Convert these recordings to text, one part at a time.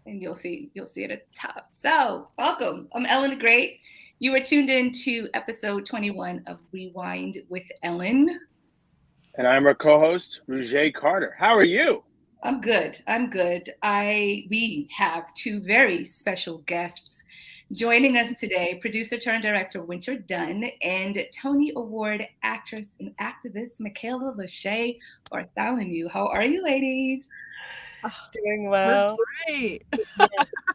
and you'll see it at the top. So, welcome. I'm Ellen the Great. You are tuned in to episode 21 of Rewind with Ellen. And I'm our co-host, Roger Carter. How are you? I'm good. I'm good. We have two very special guests joining us today, producer turned director Winter Dunn and Tony Award actress and activist Mikayla Lashae Bartholomew. How are you, ladies? Doing We're well. great. Yes,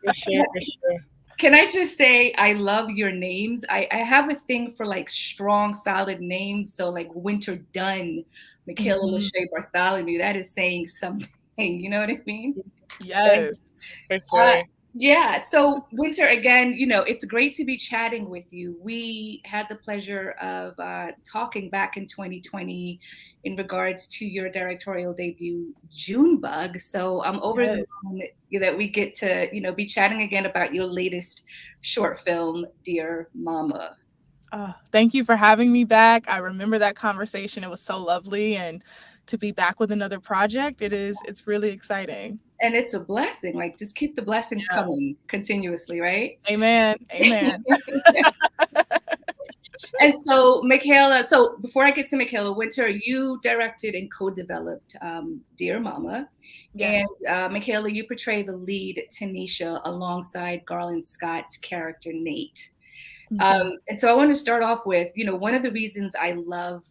for sure, for sure. Can I just say I love your names? I have a thing for like strong, solid names. So like Winter Dunn, Mikayla Lashae Bartholomew, that is saying something. You know what I mean? Yes. For Uh, sure. yeah. So Winter, again, it's great to be chatting with you. We had the pleasure of talking back in 2020 in regards to your directorial debut, Junebug. So I'm over the Yes. moon that we get to, be chatting again about your latest short film, Dear Mama. Thank you for having me back. I remember that conversation. It was so lovely. And to be back with another project, it's really exciting. And it's a blessing. Like, just keep the blessings Yeah. coming continuously, right? Amen. Amen. And so, Mikayla, so before I get to Mikayla, Winter, you directed and co-developed Dear Mama. Yes. And Mikayla, you portray the lead, Tanisha, alongside Garland Scott's character, Nate. And so I want to start off with, one of the reasons I love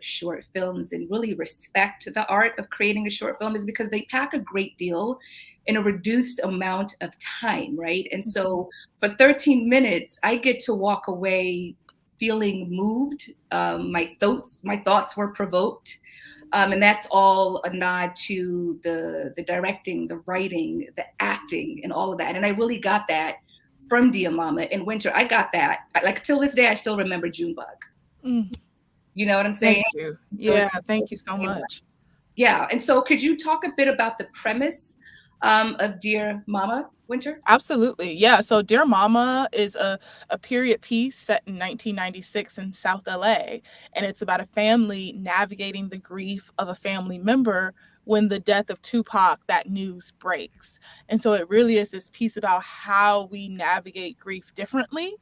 short films and really respect the art of creating a short film is because they pack a great deal in a reduced amount of time, right? And so for 13 minutes, I get to walk away feeling moved. My thoughts were provoked. And that's all a nod to the directing, the writing, the acting, and all of that. And I really got that from Dear Mama. In Winter, I got that. Like till this day, I still remember Junebug. Mm. You know what I'm saying? Thank you. So Yeah. Thank you so much. yeah. And so could you talk a bit about the premise of Dear Mama, Winter? Absolutely. Yeah. So Dear Mama is a period piece set in 1996 in South LA. And it's about a family navigating the grief of a family member when the death of Tupac, that news breaks. And so it really is this piece about how we navigate grief differently.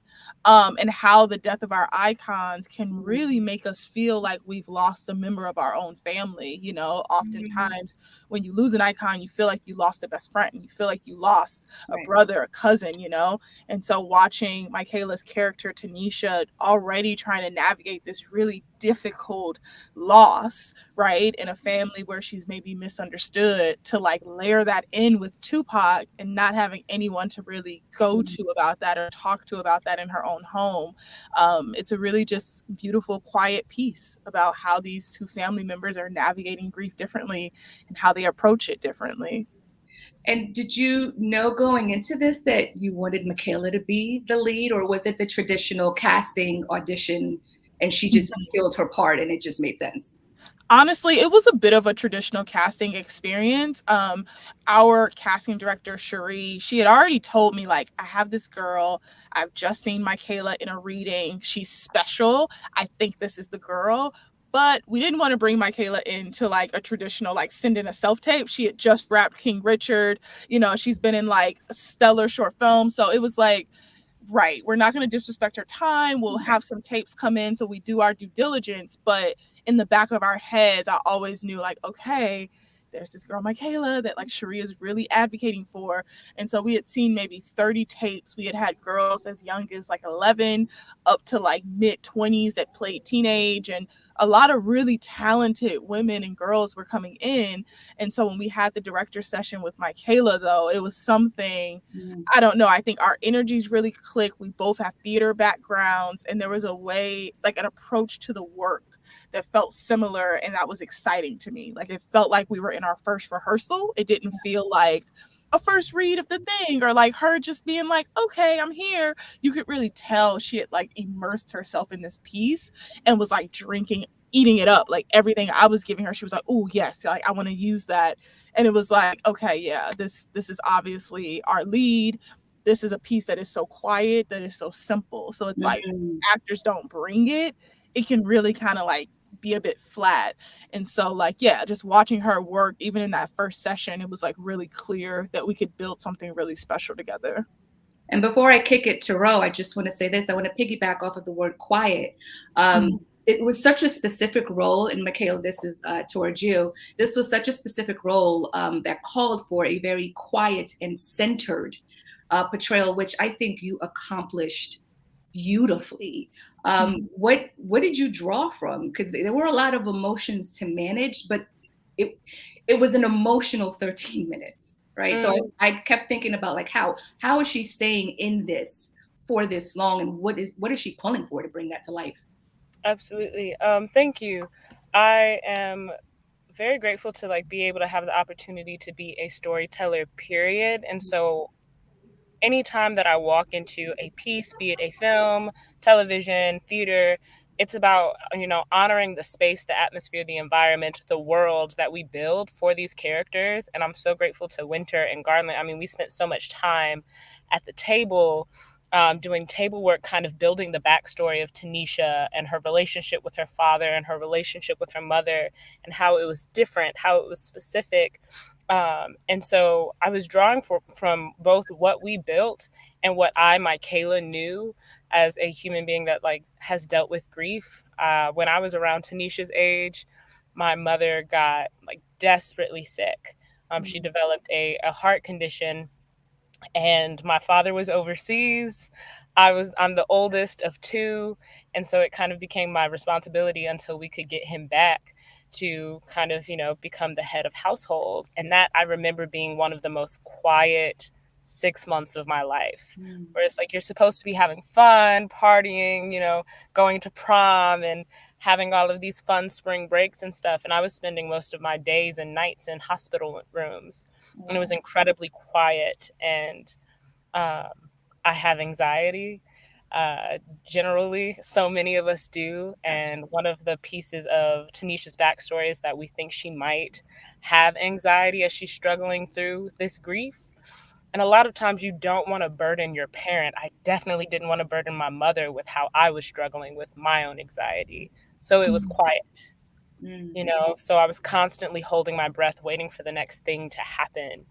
And how the death of our icons can really make us feel like we've lost a member of our own family. Oftentimes when you lose an icon, you feel like you lost a best friend. You feel like you lost a Right. brother, a cousin. And so watching Mikayla's character, Tanisha, already trying to navigate this really difficult loss, right, in a family where she's maybe misunderstood, to like layer that in with Tupac and not having anyone to really go to about that or talk to about that in her own home. It's a really just beautiful, quiet piece about how these two family members are navigating grief differently and how they approach it differently. And did you know going into this that you wanted Mikayla to be the lead, or was it the traditional casting audition and she just filled her part and it just made sense? Honestly, it was a bit of a traditional casting experience. Our casting director, Cherie, she had already told me, like, I have this girl. I've just seen Mikayla in a reading. She's special. I think this is the girl. But we didn't want to bring Mikayla into like a traditional, like, send in a self tape. She had just wrapped King Richard. She's been in like a stellar short film. So it was like, right, we're not going to disrespect her time. We'll have some tapes come in so we do our due diligence. But in the back of our heads, I always knew, like, okay, there's this girl Mikayla that like Sharia is really advocating for. And so we had seen maybe 30 tapes. We had girls as young as like 11 up to like mid-20s that played teenage, and a lot of really talented women and girls were coming in. And so when we had the director session with Mikayla, though, it was something, I don't know, I think our energies really clicked. We both have theater backgrounds, and there was a way, like an approach to the work that felt similar, and that was exciting to me. Like, it felt like we were in our first rehearsal. It didn't feel like a first read of the thing, or like her just being like, okay, I'm here. You could really tell she had like immersed herself in this piece and was like drinking, eating it up. Like, everything I was giving her, she was like, oh yes, like I want to use that. And it was like, okay, yeah, this is obviously our lead. This is a piece that is so quiet, that is so simple. So it's like, actors don't bring it, it can really kind of like be a bit flat. And so like, yeah, just watching her work, even in that first session, it was like really clear that we could build something really special together. And before I kick it to Ro, I just want to say this. I want to piggyback off of the word quiet. It was such a specific role, and Mikayla, this is towards you. This was such a specific role that called for a very quiet and centered portrayal, which I think you accomplished beautifully. What did you draw from? Because there were a lot of emotions to manage, but it was an emotional 13 minutes, right? So I kept thinking about like how is she staying in this for this long, and what is she pulling for to bring that to life? Absolutely. Thank you. I am very grateful to like be able to have the opportunity to be a storyteller, period. And so anytime that I walk into a piece, be it a film, television, theater, it's about, honoring the space, the atmosphere, the environment, the world that we build for these characters. And I'm so grateful to Winter and Garland. I mean, we spent so much time at the table doing table work, kind of building the backstory of Tanisha and her relationship with her father and her relationship with her mother, and how it was different, how it was specific. And so I was drawing from both what we built and what Mikayla, knew as a human being that like has dealt with grief. When I was around Tanisha's age, my mother got like desperately sick. She developed a heart condition, and my father was overseas. I'm the oldest of two. And so it kind of became my responsibility until we could get him back to kind of, become the head of household. And that I remember being one of the most quiet 6 months of my life, where it's like, you're supposed to be having fun, partying, going to prom and having all of these fun spring breaks and stuff. And I was spending most of my days and nights in hospital rooms. And it was incredibly quiet. And I have anxiety. Generally, so many of us do. And one of the pieces of Tanisha's backstory is that we think she might have anxiety as she's struggling through this grief. And a lot of times you don't want to burden your parent. I definitely didn't want to burden my mother with how I was struggling with my own anxiety. So it was quiet. So I was constantly holding my breath, waiting for the next thing to happen.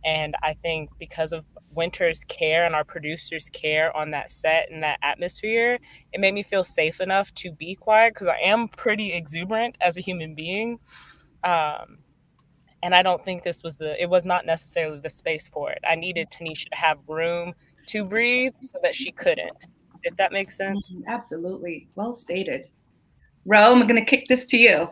And I think because of Winter's care and our producer's care on that set and that atmosphere, it made me feel safe enough to be quiet, because I am pretty exuberant as a human being. And I don't think it was not necessarily the space for it. I needed Tanisha to have room to breathe so that she couldn't, if that makes sense. Absolutely. Well stated. Ro, I'm going to kick this to you.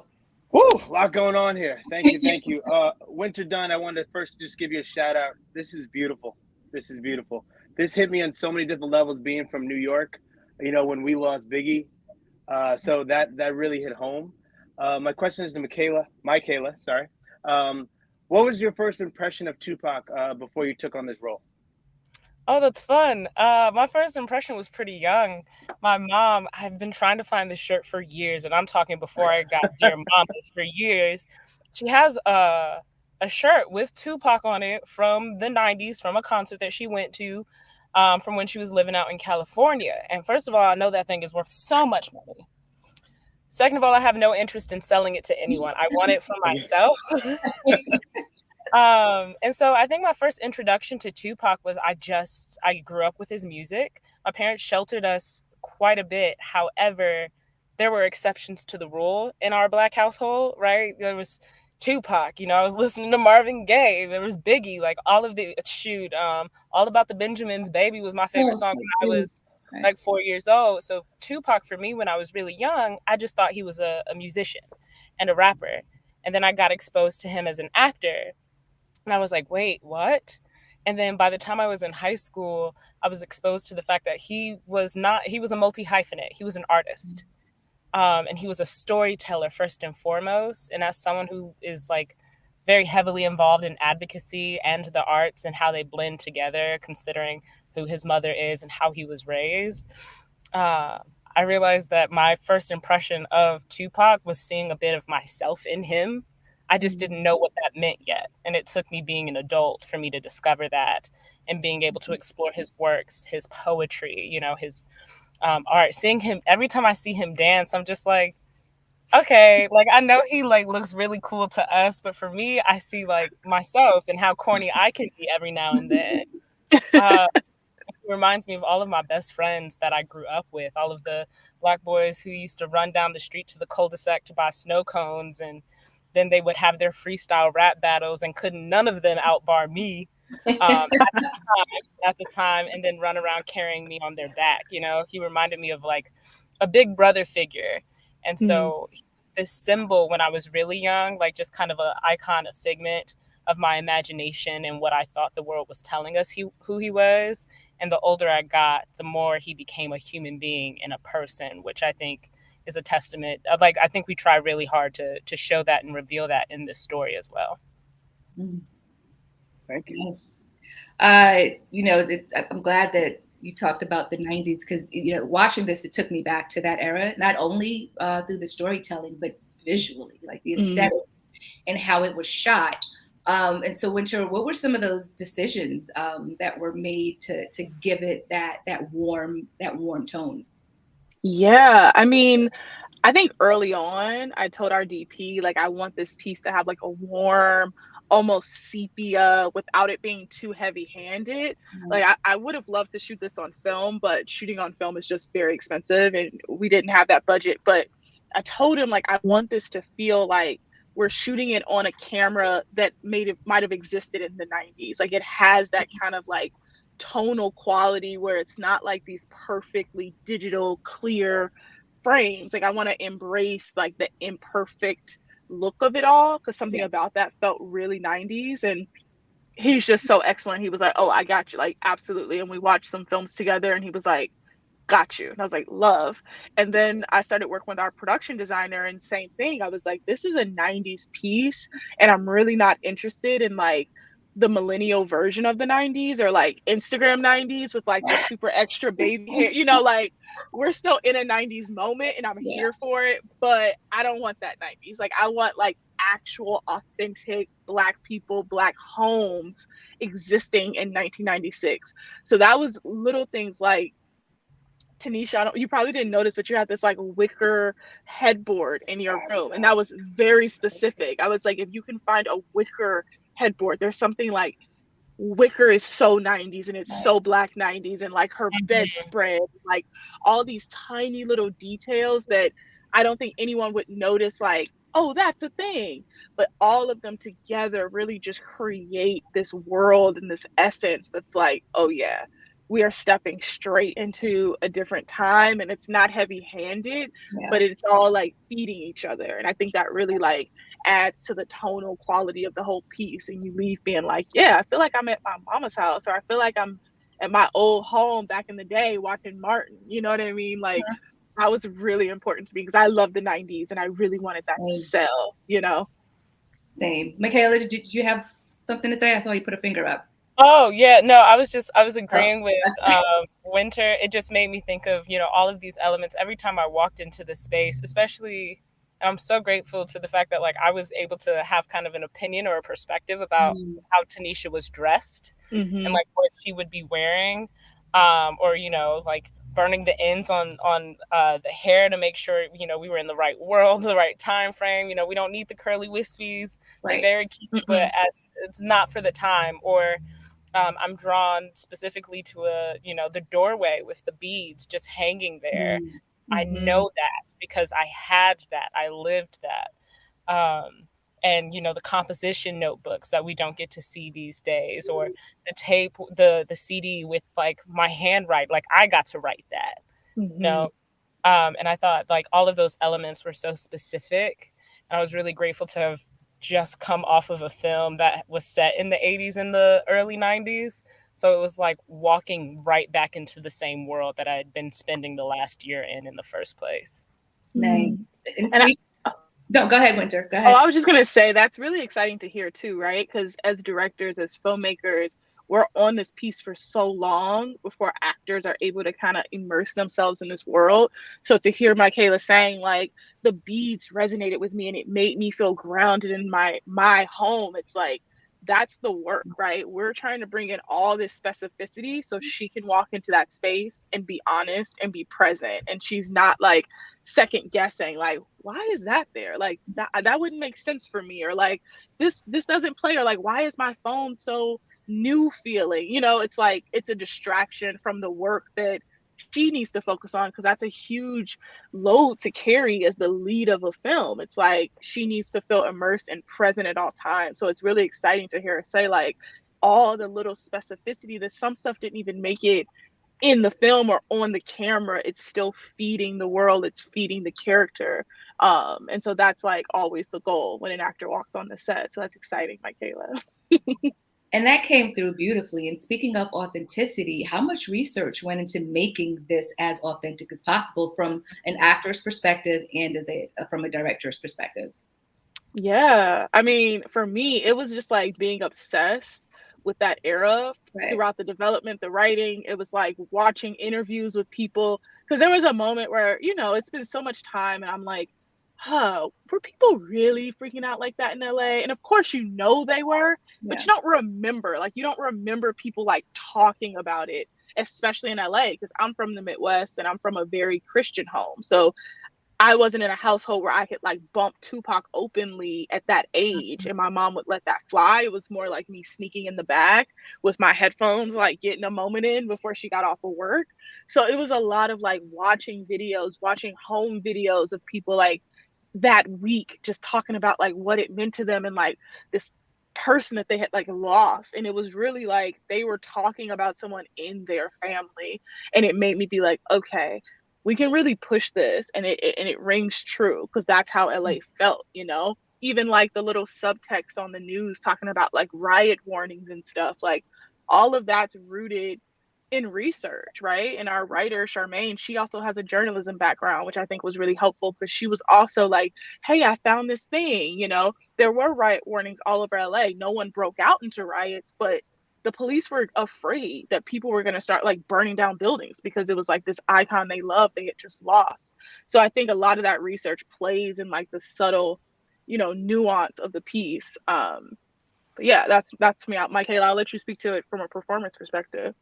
Woo, a lot going on here. Thank you. Winter Dunn, I wanted to first just give you a shout out. This is beautiful. This hit me on so many different levels, being from New York, when we lost Biggie. So that really hit home. My question is to Mikayla, sorry. What was your first impression of Tupac before you took on this role? Oh, that's fun. My first impression was pretty young. My mom, I've been trying to find this shirt for years, and I'm talking before I got Dear Mama for years. She has a shirt with Tupac on it from the 90s, from a concert that she went to, from when she was living out in California. And first of all, I know that thing is worth so much money. Second of all, I have no interest in selling it to anyone. I want it for myself. And so I think my first introduction to Tupac was I grew up with his music. My parents sheltered us quite a bit. However, there were exceptions to the rule in our Black household, right? There was Tupac, I was listening to Marvin Gaye. There was Biggie, like all of the All About the Benjamins, Baby was my favorite song when I was like 4 years old. So Tupac, for me, when I was really young, I just thought he was a musician and a rapper. And then I got exposed to him as an actor. And I was like, wait, what? And then by the time I was in high school, I was exposed to the fact that he was a multi-hyphenate. He was an artist. And he was a storyteller first and foremost. And as someone who is like very heavily involved in advocacy and the arts and how they blend together, considering who his mother is and how he was raised, I realized that my first impression of Tupac was seeing a bit of myself in him. I just didn't know what that meant yet. And it took me being an adult for me to discover that, and being able to explore his works, his poetry, his art. Seeing him, every time I see him dance, I'm just like, Okay, like I know he like looks really cool to us, but for me, I see like myself and how corny I can be every now and then. It reminds me of all of my best friends that I grew up with, all of the Black boys who used to run down the street to the cul-de-sac to buy snow cones, and then they would have their freestyle rap battles, and couldn't none of them outbar me at the time, and then run around carrying me on their back. You know, he reminded me of like a big brother figure. And so this symbol when I was really young, like just kind of an icon, a figment of my imagination and what I thought the world was telling us who he was. And the older I got, the more he became a human being and a person, which I think is a testament. Like, I think we try really hard to show that and reveal that in this story as well. Thank you. Yes. I'm glad that you talked about the 90s, because, watching this, it took me back to that era, not only through the storytelling, but visually, like the aesthetic and how it was shot. And so, Winter, what were some of those decisions that were made to give it that warm tone? Yeah, I mean, I think early on, I told our DP, like, I want this piece to have like a warm, almost sepia without it being too heavy handed. Like, I would have loved to shoot this on film, but shooting on film is just very expensive and we didn't have that budget. But I told him, like, I want this to feel like we're shooting it on a camera that might have existed in the 90s. Like, it has that kind of like tonal quality where it's not like these perfectly digital, clear frames. Like, I want to embrace like the imperfect look of it all, because something about that felt really 90s. And he's just so excellent. He was like, oh, I got you, like, absolutely. And we watched some films together and he was like, got you. And I was like, love. And then I started working with our production designer, and same thing. I was like, this is a 90s piece and I'm really not interested in like the millennial version of the 90s or like Instagram 90s with like the super extra baby hair, like, we're still in a 90s moment and I'm here for it, but I don't want that 90s. Like, I want like actual authentic Black people, Black homes existing in 1996. So that was little things like, Tanisha, you probably didn't notice, but you had this like wicker headboard in your room. And that was very specific. I was like, if you can find a wicker headboard, there's something like, wicker is so 90s and it's so Black 90s, and like her bedspread, like all these tiny little details that I don't think anyone would notice, like, oh, that's a thing. But all of them together really just create this world and this essence that's like, oh yeah, we are stepping straight into a different time, and it's not heavy handed, but it's all like feeding each other. And I think that really like adds to the tonal quality of the whole piece. And you leave being like, yeah, I feel like I'm at my mama's house, or I feel like I'm at my old home back in the day watching Martin. You know what I mean? Like, that was really important to me because I love the 90s and I really wanted that to sell, Same. Mikayla, did you have something to say? I saw you put a finger up. Oh yeah, no, I was agreeing with Winter. It just made me think of, all of these elements every time I walked into the space, especially, and I'm so grateful to the fact that like I was able to have kind of an opinion or a perspective about how Tanisha was dressed and like what she would be wearing, or like burning the ends on the hair to make sure we were in the right world, the right time frame. We don't need the curly wispies, right? They're very cute, but it's not for the time. Or I'm drawn specifically to the doorway with the beads just hanging there. I know that because I had that, I lived that. And the composition notebooks that we don't get to see these days, or the tape, the CD with like my handwriting, like I got to write that. And I thought like all of those elements were so specific, and I was really grateful to have just come off of a film that was set in the 80s and the early 90s. So it was like walking right back into the same world that I had been spending the last year in the first place. Nice. No, go ahead, Winter. Go ahead. Oh, I was just going to say that's really exciting to hear too, right? Because as directors, as filmmakers, we're on this piece for so long before actors are able to kind of immerse themselves in this world. So to hear Mikayla saying like the beads resonated with me and it made me feel grounded in my home, it's like that's the work, right? We're trying to bring in all this specificity so she can walk into that space and be honest and be present. And she's not like second guessing, like, why is that there? Like that wouldn't make sense for me. Or like this doesn't play, or like, why is my phone so new feeling? You know, it's like it's a distraction from the work that she needs to focus on, because that's a huge load to carry as the lead of a film. It's like she needs to feel immersed and present at all times. So it's really exciting to hear her say like all the little specificity that some stuff didn't even make it in the film or on the camera. It's still feeding the world, it's feeding the character. And so that's like always the goal when an actor walks on the set. So that's exciting, Mikayla. And that came through beautifully. And speaking of authenticity, how much research went into making this as authentic as possible from an actor's perspective and from a director's perspective? Yeah, I mean, for me, it was just like being obsessed with that era throughout the development, the writing. It was like watching interviews with people, because there was a moment where, you know, it's been so much time and I'm like, were people really freaking out like that in LA? And of course, you know, they were, but you don't remember, like, you don't remember people like talking about it, especially in LA, because I'm from the Midwest and I'm from a very Christian home. So I wasn't in a household where I could like bump Tupac openly at that age, and my mom would let that fly. It was more like me sneaking in the back with my headphones, like getting a moment in before she got off of work. So it was a lot of like watching videos, watching home videos of people like that week just talking about like what it meant to them and like this person that they had like lost. And it was really like they were talking about someone in their family, and it made me be like, okay, we can really push this, and it rings true, because that's how LA felt, you know. Even like the little subtext on the news talking about like riot warnings and stuff, like all of that's rooted in research, right? And our writer, Charmaine, she also has a journalism background, which I think was really helpful, because she was also like, hey, I found this thing, you know, there were riot warnings all over LA. No one broke out into riots, but the police were afraid that people were going to start like burning down buildings, because it was like this icon they loved, they had just lost. So I think a lot of that research plays in like the subtle, you know, nuance of the piece. But yeah, that's me out. Mikayla, I'll let you speak to it from a performance perspective.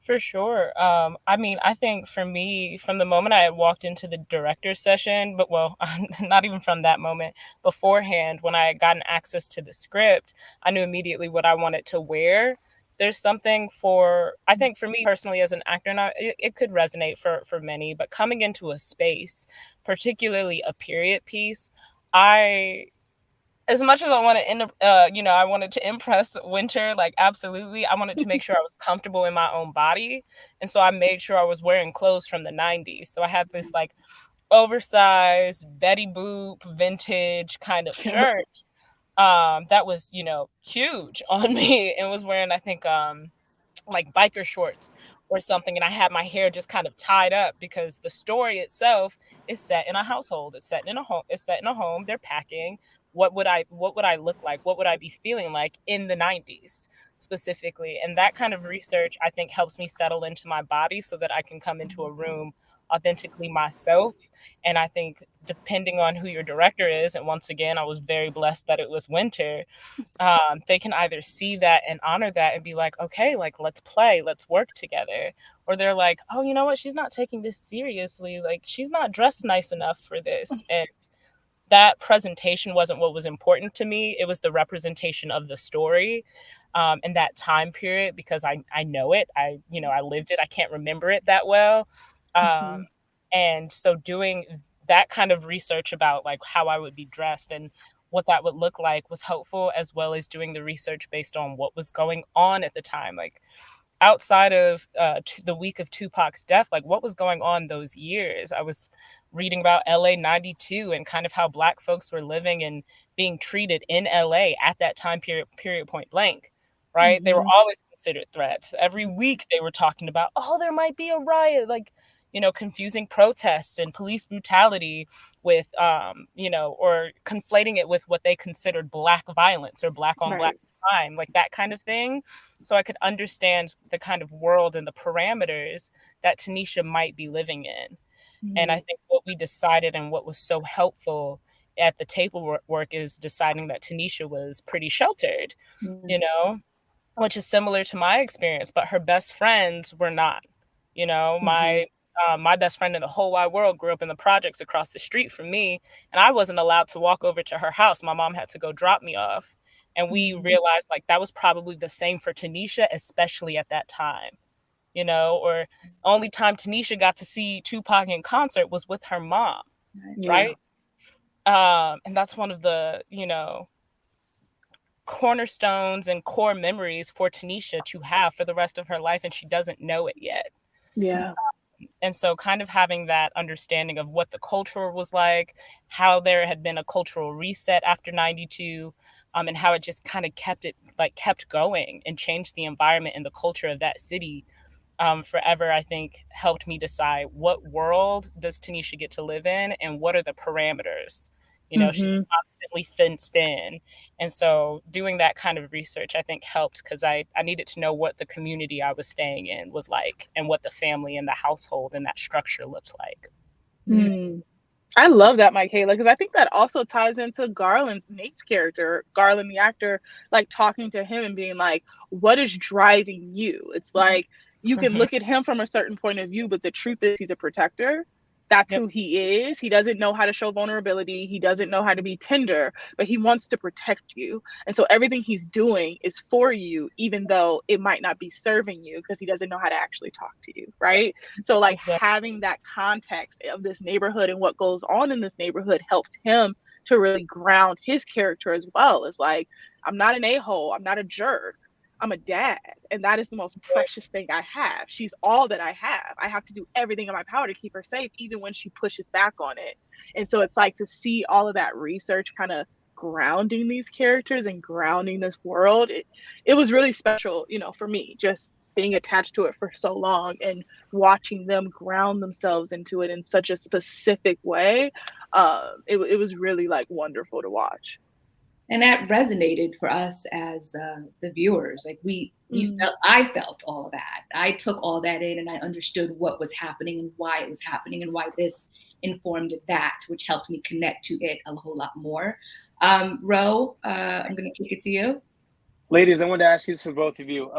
For sure. I mean, I think for me, from the moment I walked into the director's session, but well, not even from that moment, beforehand, when I had gotten access to the script, I knew immediately what I wanted to wear. There's something for, I think for me personally as an actor, and it could resonate for many, but coming into a space, particularly a period piece, as much as I want to, you know, I wanted to impress Winter, like, absolutely, I wanted to make sure I was comfortable in my own body. And so I made sure I was wearing clothes from the 90s. So I had this like oversized Betty Boop vintage kind of shirt that was, you know, huge on me, and was wearing, I think, like biker shorts or something, and I had my hair just kind of tied up, because the story itself is set in a household. It's set in a home. It's set in a home. They're packing. What would I look like? What would I be feeling like in the 90s specifically? And that kind of research, I think, helps me settle into my body so that I can come into a room authentically myself. And I think depending on who your director is, and once again, I was very blessed that it was Winter, they can either see that and honor that and be like, okay, like, let's play, let's work together. Or they're like, oh, you know what? She's not taking this seriously. Like, she's not dressed nice enough for this. And that presentation wasn't what was important to me. It was the representation of the story in that time period, because I know it. I lived it. I can't remember it that well. And so doing that kind of research about like how I would be dressed and what that would look like was helpful, as well as doing the research based on what was going on at the time. Like, outside of the week of Tupac's death, like what was going on those years? I was reading about LA 92 and kind of how Black folks were living and being treated in LA at that time period point blank, right? They were always considered threats. Every week they were talking about, oh, there might be a riot, like, you know, confusing protests and police brutality with, you know, or conflating it with what they considered Black violence or Black on Black crime, like that kind of thing. So I could understand the kind of world and the parameters that Tanisha might be living in. And I think what we decided and what was so helpful at the table work is deciding that Tanisha was pretty sheltered, you know, which is similar to my experience, but her best friends were not. You know, my best friend in the whole wide world grew up in the projects across the street from me, and I wasn't allowed to walk over to her house. My mom had to go drop me off. And we realized like that was probably the same for Tanisha, especially at that time, you know, or only time Tanisha got to see Tupac in concert was with her mom, right? And that's one of the, you know, cornerstones and core memories for Tanisha to have for the rest of her life, and she doesn't know it yet. Yeah. And so kind of having that understanding of what the culture was like, how there had been a cultural reset after 92, and how it just kind of kept going and changed the environment and the culture of that city forever, I think helped me decide what world does Tanisha get to live in and what are the parameters. You know, she's constantly fenced in. And so doing that kind of research, I think helped because I needed to know what the community I was staying in was like and what the family and the household and that structure looks like. I love that, Mikayla, because I think that also ties into Nate's character, Garland, the actor, like talking to him and being like, what is driving you? It's like, you can look at him from a certain point of view, but the truth is he's a protector. That's who he is. He doesn't know how to show vulnerability. He doesn't know how to be tender, but he wants to protect you. And so everything he's doing is for you, even though it might not be serving you because he doesn't know how to actually talk to you, right? So like having that context of this neighborhood and what goes on in this neighborhood helped him to really ground his character as well. It's like, I'm not an a-hole. I'm not a jerk. I'm a dad, and that is the most precious thing I have. She's all that I have. I have to do everything in my power to keep her safe, even when she pushes back on it. And so it's like to see all of that research kind of grounding these characters and grounding this world. It was really special, you know, for me, just being attached to it for so long and watching them ground themselves into it in such a specific way. It was really like wonderful to watch. And that resonated for us as the viewers. Like I felt all of that. I took all that in and I understood what was happening and why it was happening and why this informed that, which helped me connect to it a whole lot more. Ro, I'm going to kick it to you. Ladies, I wanted to ask you this for both of you.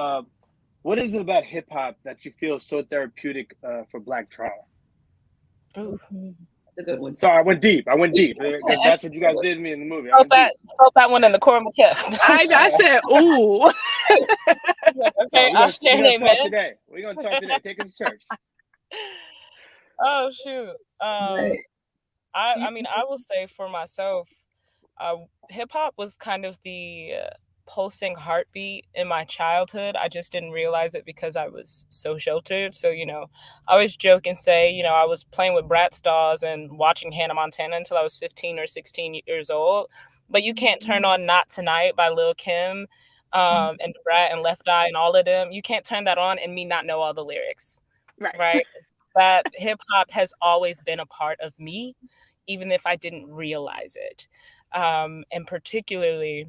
What is it about hip hop that you feel so therapeutic for Black trauma? A good one. Sorry, I went deep because that's what you guys did to me in the movie. Felt that one in the core of my chest. I said, ooh. Okay, I'll share it, man. We're gonna talk today. Take us to church. Oh shoot. I mean, I will say for myself, hip hop was kind of the pulsing heartbeat in my childhood. I just didn't realize it because I was so sheltered. So, you know, I always joke and say, you know, I was playing with Bratz dolls and watching Hannah Montana until I was 15 or 16 years old. But you can't turn on Not Tonight by Lil' Kim and Brat and Left Eye and all of them. You can't turn that on and me not know all the lyrics. Right? That hip hop has always been a part of me, even if I didn't realize it. And particularly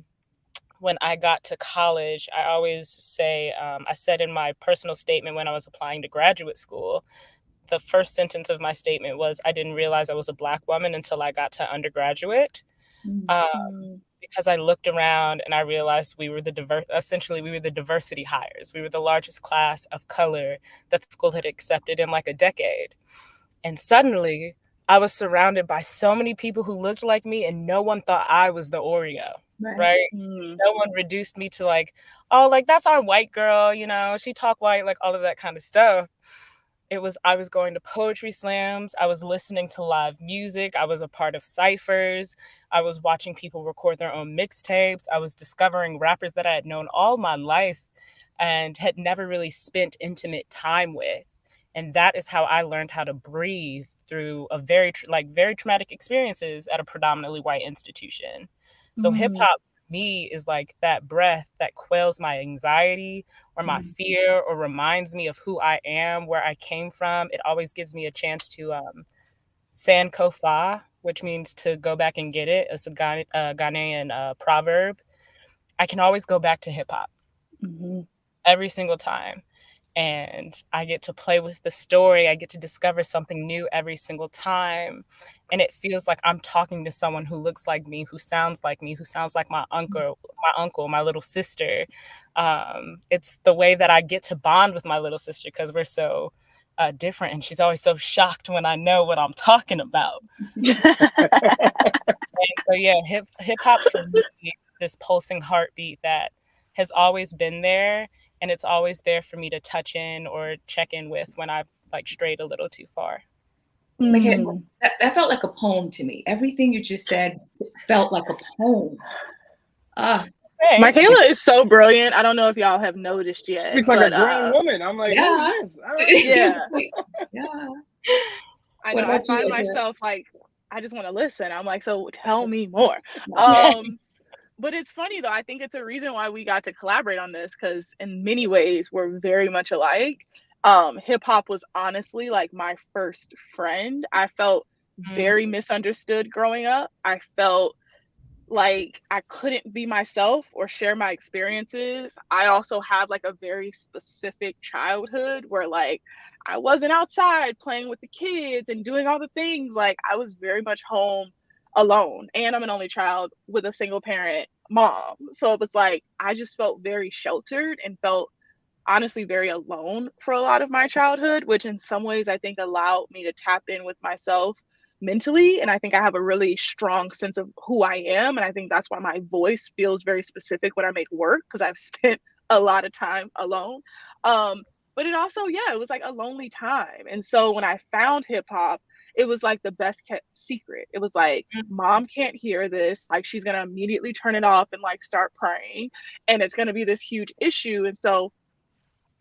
when I got to college, I always say, I said in my personal statement when I was applying to graduate school, the first sentence of my statement was, I didn't realize I was a Black woman until I got to undergraduate. Because I looked around and I realized we were the diversity hires. We were the largest class of color that the school had accepted in like a decade. And suddenly I was surrounded by so many people who looked like me and no one thought I was the Oreo. Right? No one reduced me to like, oh, like that's our white girl, you know, she talk white, like all of that kind of stuff. I was going to poetry slams. I was listening to live music. I was a part of cyphers. I was watching people record their own mixtapes. I was discovering rappers that I had known all my life and had never really spent intimate time with. And that is how I learned how to breathe through a very traumatic experiences at a predominantly white institution. So hip hop for me is like that breath that quells my anxiety or my fear or reminds me of who I am, where I came from. It always gives me a chance to san kofa, which means to go back and get it. It's a Ghanaian proverb. I can always go back to hip hop every single time. and I get to play with the story. I get to discover something new every single time. And it feels like I'm talking to someone who looks like me, who sounds like me, who sounds like my uncle, my little sister. It's the way that I get to bond with my little sister because we're so different. And she's always so shocked when I know what I'm talking about. And so, yeah, hip hop for me is this pulsing heartbeat that has always been there. And it's always there for me to touch in or check in with when I've like strayed a little too far. That felt like a poem to me. Everything you just said felt like a poem. Mikayla is so brilliant. I don't know if y'all have noticed yet. It's like a grown woman. I'm like, yeah. Who's this? Yeah. I know. I find myself like, I just want to listen. I'm like, so tell me more. But it's funny though. I think it's a reason why we got to collaborate on this because in many ways we're very much alike. Hip hop was honestly like my first friend. I felt very misunderstood growing up. I felt like I couldn't be myself or share my experiences. I also had like a very specific childhood where like I wasn't outside playing with the kids and doing all the things. Like I was very much home alone, and I'm an only child with a single parent mom. So it was like I just felt very sheltered and felt honestly very alone for a lot of my childhood, which in some ways I think allowed me to tap in with myself mentally. And I think I have a really strong sense of who I am. And I think that's why my voice feels very specific when I make work, because I've spent a lot of time alone. But it also, it was like a lonely time. And so when I found hip hop, it was like the best kept secret. It was like, mom can't hear this. Like she's going to immediately turn it off and like start praying. And it's going to be this huge issue. And so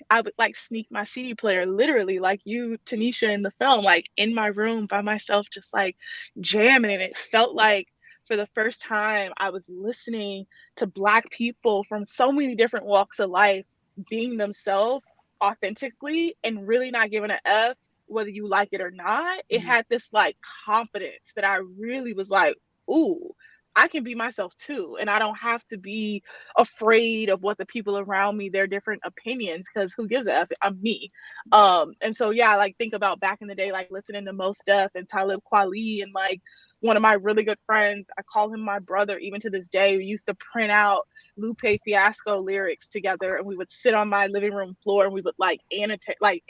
I would like sneak my CD player, literally like you, Tanisha, in the film, like in my room by myself, just like jamming. And it felt like for the first time I was listening to Black people from so many different walks of life being themselves authentically and really not giving an F whether you like it or not. It had this like confidence that I really was like, ooh, I can be myself too. And I don't have to be afraid of what the people around me, their different opinions, because who gives a F? I'm me. And so, I like think about back in the day, like listening to Mos Def and Talib Kweli, and like one of my really good friends, I call him my brother even to this day. We used to print out Lupe Fiasco lyrics together, and we would sit on my living room floor and we would like annotate, like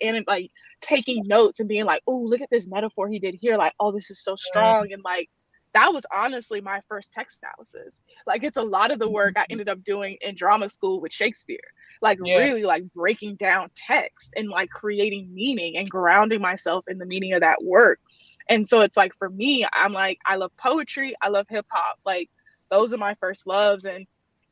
taking notes and being like, oh, look at this metaphor he did here. Like, oh, this is so strong. And like, that was honestly my first text analysis. Like it's a lot of the work I ended up doing in drama school with Shakespeare, like really like breaking down text and like creating meaning and grounding myself in the meaning of that work. And so it's like, for me, I'm like, I love poetry. I love hip hop. Like those are my first loves. And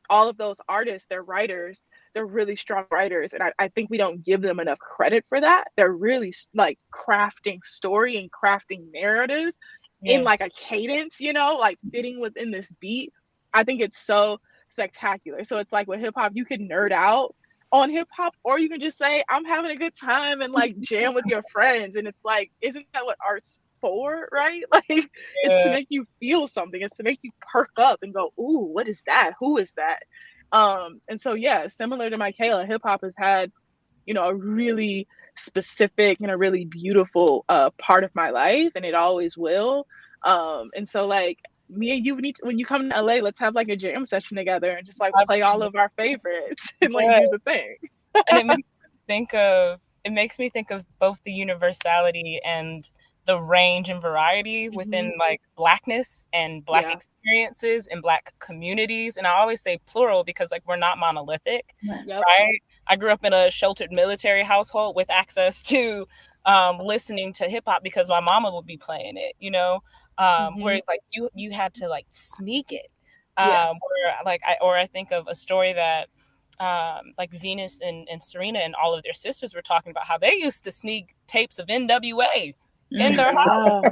all of those artists, they're writers. They're really strong writers. And I think we don't give them enough credit for that. They're really like crafting story and crafting narrative in like a cadence, like fitting within this beat. I think it's so spectacular. So it's like with hip hop, you can nerd out on hip hop, or you can just say, I'm having a good time and like jam with your friends. And it's like, isn't that what art's for, right? Like it's to make you feel something. It's to make you perk up and go, ooh, what is that? Who is that? And so, similar to Mikayla, hip hop has had, a really specific and a really beautiful part of my life, and it always will. And so like me and you need to, when you come to LA, let's have like a jam session together and just like play all of our favorites and like do the thing. And it makes me think of both the universality and the range and variety within like Blackness and Black experiences and Black communities. And I always say plural because like we're not monolithic, right? I grew up in a sheltered military household with access to listening to hip hop because my mama would be playing it, where like you had to like sneak it. I think of a story that like Venus and Serena and all of their sisters were talking about how they used to sneak tapes of NWA in their house,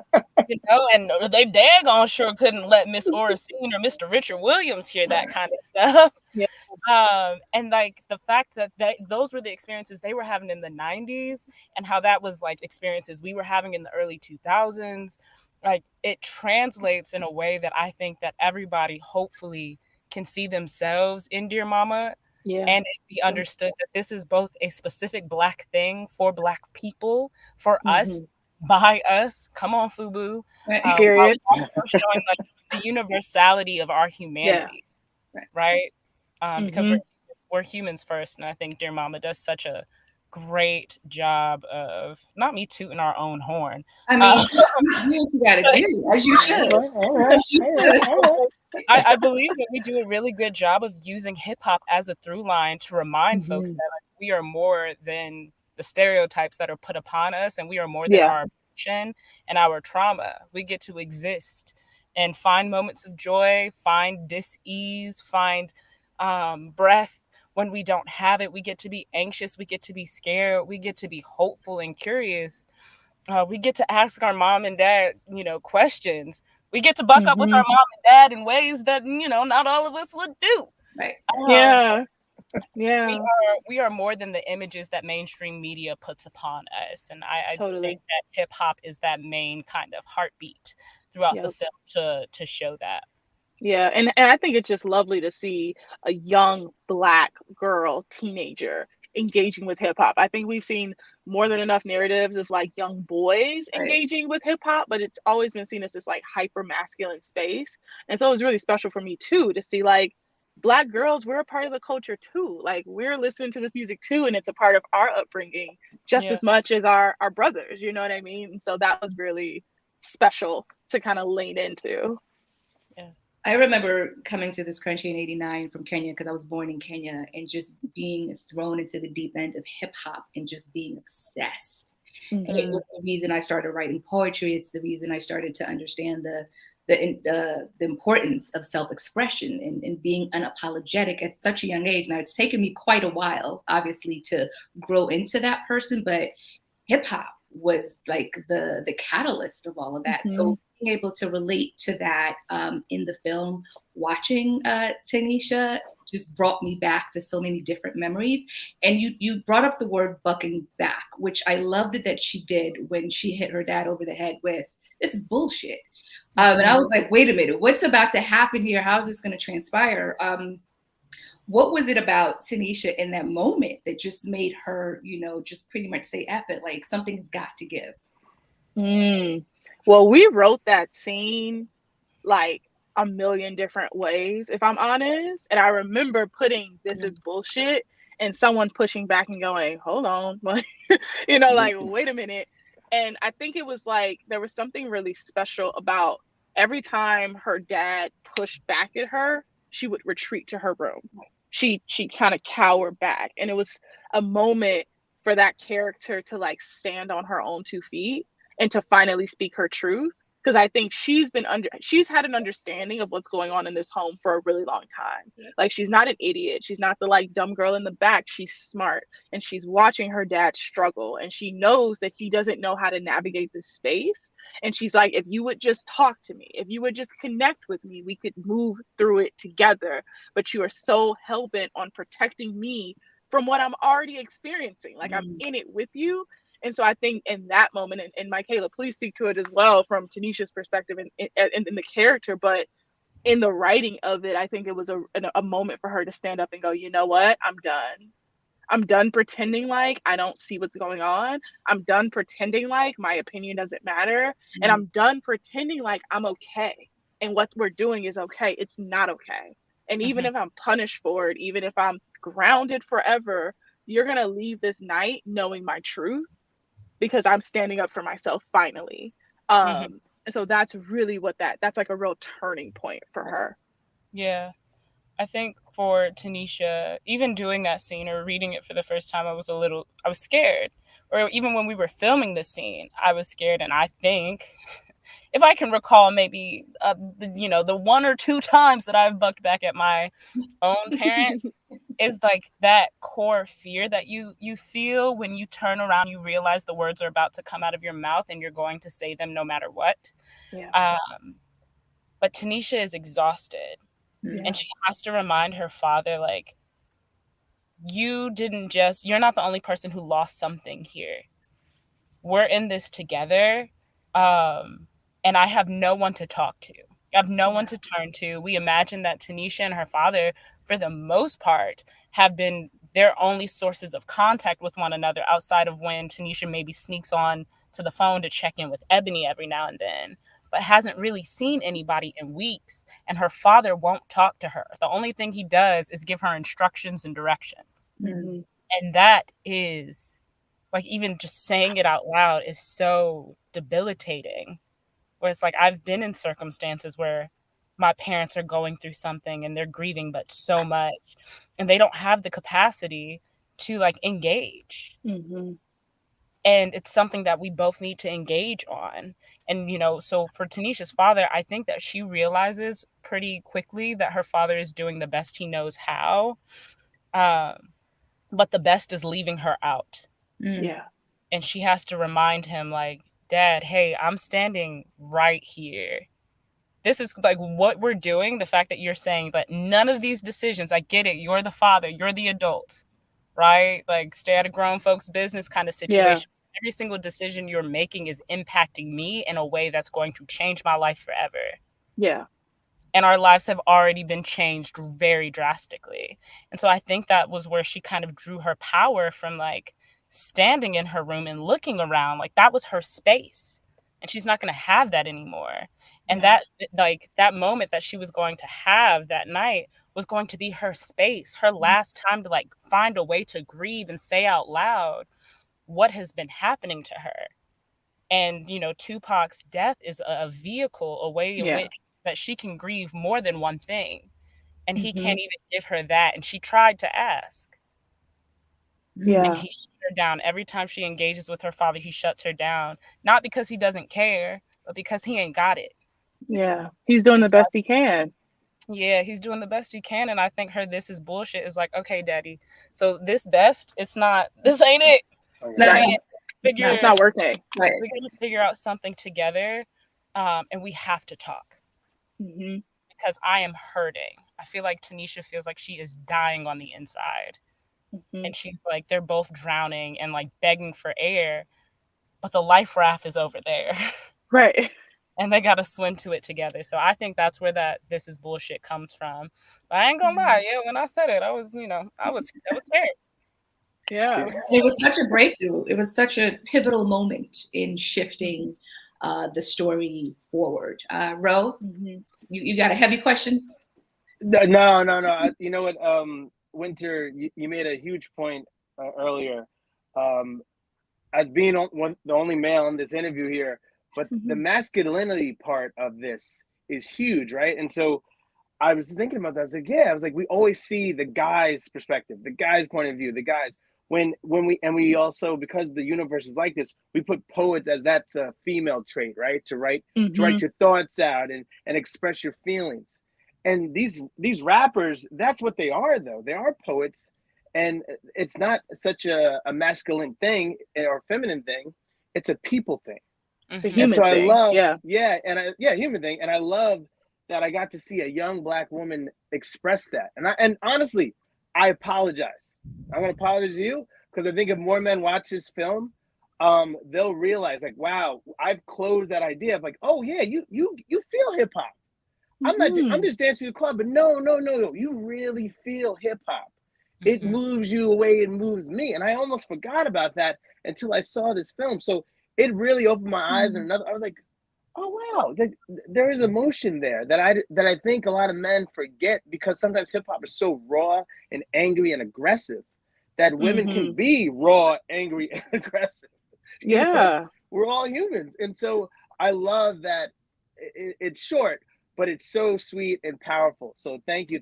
and they daggone sure couldn't let Miss Oracine or Mr. Richard Williams hear that kind of stuff. And like the fact that those were the experiences they were having in the 90s, and how that was like experiences we were having in the early 2000s, like it translates in a way that I think that everybody hopefully can see themselves in Dear Mama. and it be understood that this is both a specific Black thing for Black people, for us, by us. Come on, FUBU. Period. Also showing like the universality of our humanity, right? Because we're humans first, and I think Dear Mama does such a great job of not me tooting our own horn. I mean, you do what you gotta do, as you should. I believe that we do a really good job of using hip hop as a through line to remind folks that like, we are more than the stereotypes that are put upon us, and we are more than our emotion and our trauma. We get to exist and find moments of joy, find dis-ease, find breath when we don't have it. We get to be anxious, we get to be scared, we get to be hopeful and curious. We get to ask our mom and dad, questions. We get to buck up with our mom and dad in ways that, not all of us would do. Right. We are more than the images that mainstream media puts upon us. And I think that hip hop is that main kind of heartbeat throughout the film to show that. Yeah, and I think it's just lovely to see a young Black girl, teenager, engaging with hip hop. I think we've seen more than enough narratives of like young boys engaging with hip hop, but it's always been seen as this like hyper masculine space. And so it was really special for me too to see like Black girls, we're a part of the culture too. Like we're listening to this music too, and it's a part of our upbringing just as much as our brothers, you know what I mean? And so that was really special to kind of lean into. Yes. I remember coming to this country in '89 from Kenya because I was born in Kenya, and just being thrown into the deep end of hip hop and just being obsessed. And it was the reason I started writing poetry. It's the reason I started to understand the importance of self-expression and being unapologetic at such a young age. Now, it's taken me quite a while, obviously, to grow into that person, but hip hop was like the catalyst of all of that. So being able to relate to that in the film, watching Tanisha just brought me back to so many different memories. And you brought up the word bucking back, which I loved it that she did when she hit her dad over the head with, "This is bullshit." And I was like, wait a minute, what's about to happen here? How's this going to transpire? What was it about Tanisha in that moment that just made her, just pretty much say, F it, like something's got to give? Well, we wrote that scene like a million different ways, if I'm honest. And I remember putting "this is bullshit" and someone pushing back and going, hold on, like, like, wait a minute. And I think it was like, there was something really special about every time her dad pushed back at her, she would retreat to her room. She kind of cowered back. And it was a moment for that character to like stand on her own 2 feet and to finally speak her truth. Because I think she's had an understanding of what's going on in this home for a really long time. Like, she's not an idiot. She's not the like dumb girl in the back. She's smart, and she's watching her dad struggle, and she knows that he doesn't know how to navigate this space. And she's like, if you would just talk to me, if you would just connect with me, we could move through it together. But you are so hell-bent on protecting me from what I'm already experiencing. Like, I'm in it with you. And so I think in that moment, and Mikayla, please speak to it as well from Tanisha's perspective and in the character, but in the writing of it, I think it was a moment for her to stand up and go, you know what, I'm done. I'm done pretending like I don't see what's going on. I'm done pretending like my opinion doesn't matter. And I'm done pretending like I'm okay. And what we're doing is okay. It's not okay. And even if I'm punished for it, even if I'm grounded forever, you're going to leave this night knowing my truth, because I'm standing up for myself finally. And so that's really what that's like a real turning point for her. Yeah. I think for Tanisha, even doing that scene or reading it for the first time, I was scared. Or even when we were filming the scene, I was scared. And I think, if I can recall, maybe, the 1 or 2 times that I've bucked back at my own parents, is like that core fear that you feel when you turn around, you realize the words are about to come out of your mouth and you're going to say them no matter what. But Tanisha is exhausted. And she has to remind her father, like, you're not the only person who lost something here. We're in this together. And I have no one to talk to. I have no one to turn to. We imagine that Tanisha and her father, for the most part, have been their only sources of contact with one another, outside of when Tanisha maybe sneaks on to the phone to check in with Ebony every now and then, but hasn't really seen anybody in weeks. And her father won't talk to her. The only thing he does is give her instructions and directions. Mm-hmm. And that is, like, even just saying it out loud is so debilitating. Where it's like, I've been in circumstances where my parents are going through something and they're grieving, but so much, and they don't have the capacity to like engage. Mm-hmm. And it's something that we both need to engage on. And, you know, so for Tanisha's father, I think that she realizes pretty quickly that her father is doing the best he knows how. But the best is leaving her out. Yeah. And she has to remind him, like, Dad, hey, I'm standing right here. This is like what we're doing. The fact that you're saying that none of these decisions, I get it. You're the father, you're the adult, right? Like, stay out of grown folks' business kind of situation. Yeah. Every single decision you're making is impacting me in a way that's going to change my life forever. Yeah. And our lives have already been changed very drastically. And so I think that was where she kind of drew her power from, like, standing in her room and looking around. Like, that was her space. And she's not going to have that anymore. And that, like, that moment that she was going to have that night was going to be her space, her last time to, like, find a way to grieve and say out loud what has been happening to her. And, you know, Tupac's death is a vehicle, a way in which that she can grieve more than one thing. And he can't even give her that. And she tried to ask. Yeah. And he shut her down. Every time she engages with her father, he shuts her down. Not because he doesn't care, but because he ain't got it. Yeah. He's doing the best he can. Yeah, he's doing the best he can. And I think her "this is bullshit" is like, okay, Daddy. So this best, this ain't it. It's not working. Right. We're going to figure out something together. And we have to talk. Mm-hmm. Because I am hurting. I feel like Tanisha feels like she is dying on the inside. Mm-hmm. And she's like, they're both drowning and like begging for air, but the life raft is over there. Right. And they got to swim to it together. So I think that's where that "this is bullshit" comes from. But I ain't gonna lie, when I said it, I was scared. Yeah. It was such a breakthrough. It was such a pivotal moment in shifting the story forward. Ro, you got a heavy question? No. You know what, Winter, you made a huge point earlier. As being the only male in this interview here, but the masculinity part of this is huge, right? And so I was thinking about that. I was like, we always see the guy's perspective, the guy's point of view, the guys. When we also, because the universe is like this, we put poets as that's a female trait, right? To write your thoughts out and express your feelings. And these rappers, that's what they are, though. They are poets, and it's not such a masculine thing or feminine thing. It's a people thing. It's a human thing. I love, human thing. And I love that I got to see a young Black woman express that. And honestly, I apologize. I'm going to apologize to you, because I think if more men watch this film, they'll realize, like, wow, I've closed that idea of like, oh yeah, you feel hip hop. I'm just dancing through the club, but no, you really feel hip hop. It moves you the way it moves me. And I almost forgot about that until I saw this film. So it really opened my eyes. And I was like, oh wow, there is emotion there that I think a lot of men forget, because sometimes hip hop is so raw and angry and aggressive that women can be raw, angry, and aggressive. You know? We're all humans. And so I love that it's short, but it's so sweet and powerful. So thank you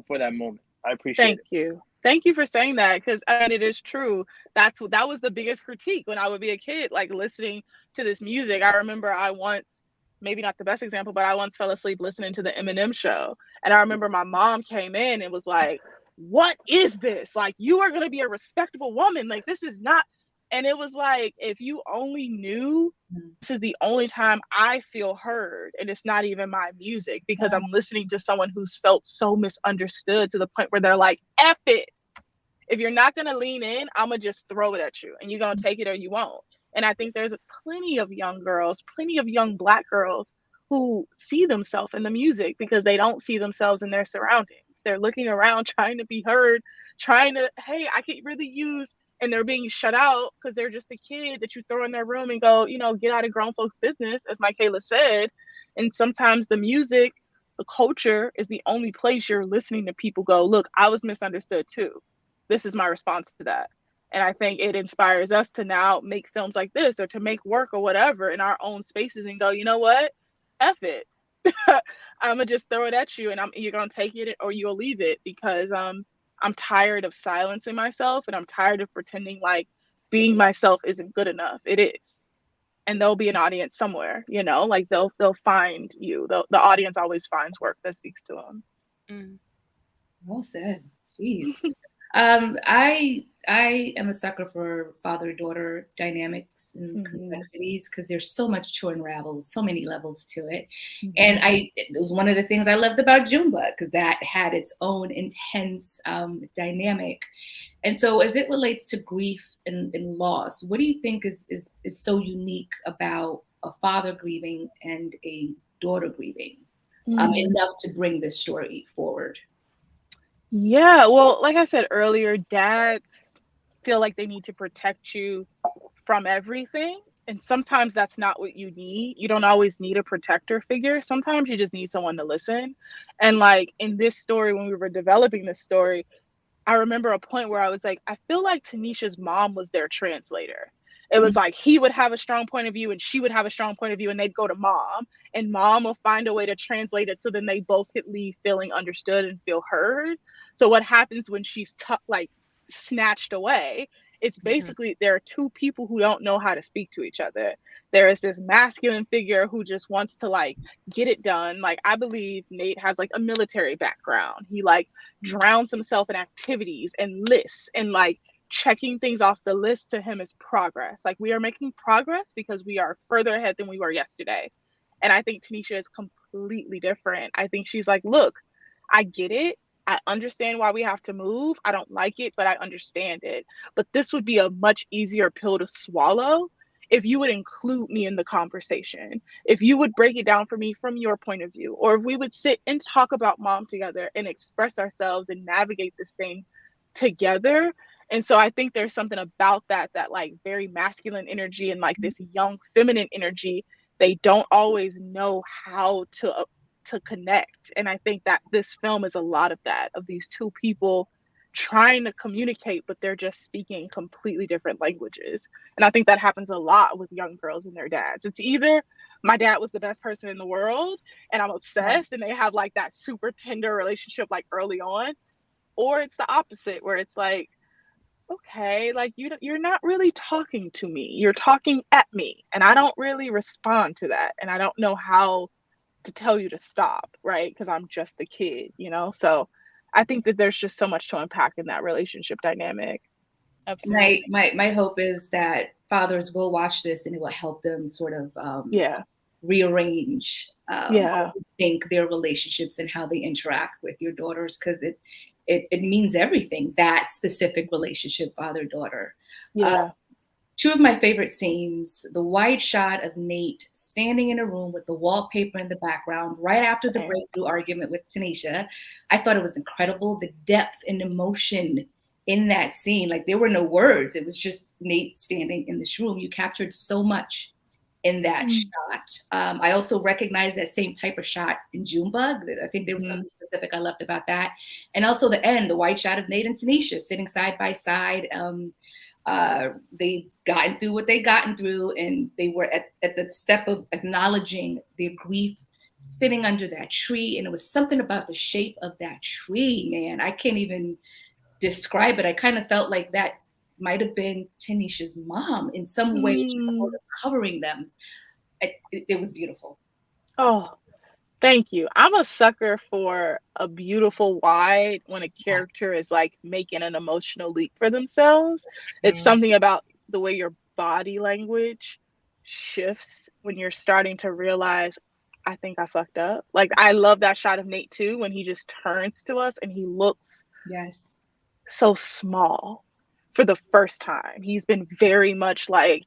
for that moment. I appreciate it. Thank you for saying that, because I mean, it is true. That was the biggest critique when I would be a kid, like listening to this music. I remember I once, maybe not the best example, but I once fell asleep listening to the Eminem show. And I remember my mom came in and was like, what is this? Like, you are going to be a respectable woman. Like, this is not. And it was like, if you only knew, this is the only time I feel heard. And it's not even my music, because I'm listening to someone who's felt so misunderstood to the point where they're like, F it. If you're not going to lean in, I'm going to just throw it at you, and you're going to take it or you won't. And I think there's plenty of young girls, plenty of young Black girls who see themselves in the music because they don't see themselves in their surroundings. They're looking around, trying to be heard, trying to, hey, I could really use, and they're being shut out because they're just a kid that you throw in their room and go, get out of grown folks' business, as Mikayla said. And sometimes the music, the culture is the only place you're listening to people go, look, I was misunderstood too. This is my response to that. And I think it inspires us to now make films like this, or to make work or whatever in our own spaces and go, you know what? F it. I'm gonna just throw it at you, and you're gonna take it or you'll leave it, because I'm tired of silencing myself, and I'm tired of pretending like being myself isn't good enough. It is. And there'll be an audience somewhere, like they'll find you. The audience always finds work that speaks to them. Mm. Well said. Jeez. I am a sucker for father-daughter dynamics and complexities, because there's so much to unravel, so many levels to it. And it was one of the things I loved about Jumba, because that had its own intense dynamic. And so as it relates to grief and loss, what do you think is so unique about a father grieving and a daughter grieving enough to bring this story forward? Yeah, well, like I said earlier, dads feel like they need to protect you from everything. And sometimes that's not what you need. You don't always need a protector figure. Sometimes you just need someone to listen. And like in this story, when we were developing this story, I remember a point where I was like, I feel like Tanisha's mom was their translator. It was like he would have a strong point of view and she would have a strong point of view, and they'd go to mom, and mom will find a way to translate it so then they both could leave feeling understood and feel heard. So what happens when she's snatched away? It's basically there are two people who don't know how to speak to each other. There is this masculine figure who just wants to like get it done. Like I believe Nate has like a military background. He like drowns himself in activities and lists, and like checking things off the list to him is progress. Like we are making progress because we are further ahead than we were yesterday. And I think Tanisha is completely different. I think she's like, look, I get it. I understand why we have to move. I don't like it, but I understand it. But this would be a much easier pill to swallow if you would include me in the conversation, if you would break it down for me from your point of view, or if we would sit and talk about mom together and express ourselves and navigate this thing together. And so I think there's something about that like very masculine energy and like this young feminine energy. They don't always know how to connect. And I think that this film is a lot of that, of these two people trying to communicate, but they're just speaking completely different languages. And I think that happens a lot with young girls and their dads. It's either my dad was the best person in the world and I'm obsessed, and they have like that super tender relationship like early on, or it's the opposite where it's like, okay, like you're not really talking to me, you're talking at me, and I don't really respond to that, and I don't know how to tell you to stop, right? Because I'm just a kid, so I think that there's just so much to unpack in that relationship dynamic. Absolutely. My hope is that fathers will watch this and it will help them sort of rearrange think their relationships and how they interact with your daughters, because it means everything, that specific relationship, father-daughter. Two of my favorite scenes, the wide shot of Nate standing in a room with the wallpaper in the background right after the breakthrough argument with Tanisha. I thought it was incredible, the depth and emotion in that scene. Like there were no words. It was just Nate standing in this room. You captured so much in that shot. I also recognize that same type of shot in Junebug. I think there was something specific I loved about that. And also the end, the wide shot of Nate and Tanisha sitting side by side. They gotten through what they gotten through, and they were at the step of acknowledging their grief, sitting under that tree. And it was something about the shape of that tree, man. I can't even describe it. I kind of felt like that might have been Tanisha's mom in some way, sort of covering them. It was beautiful. Oh, thank you. I'm a sucker for a beautiful wide when a character is like making an emotional leap for themselves. It's something about the way your body language shifts when you're starting to realize, I think I fucked up. Like I love that shot of Nate too, when he just turns to us and he looks so small for the first time. He's been very much like,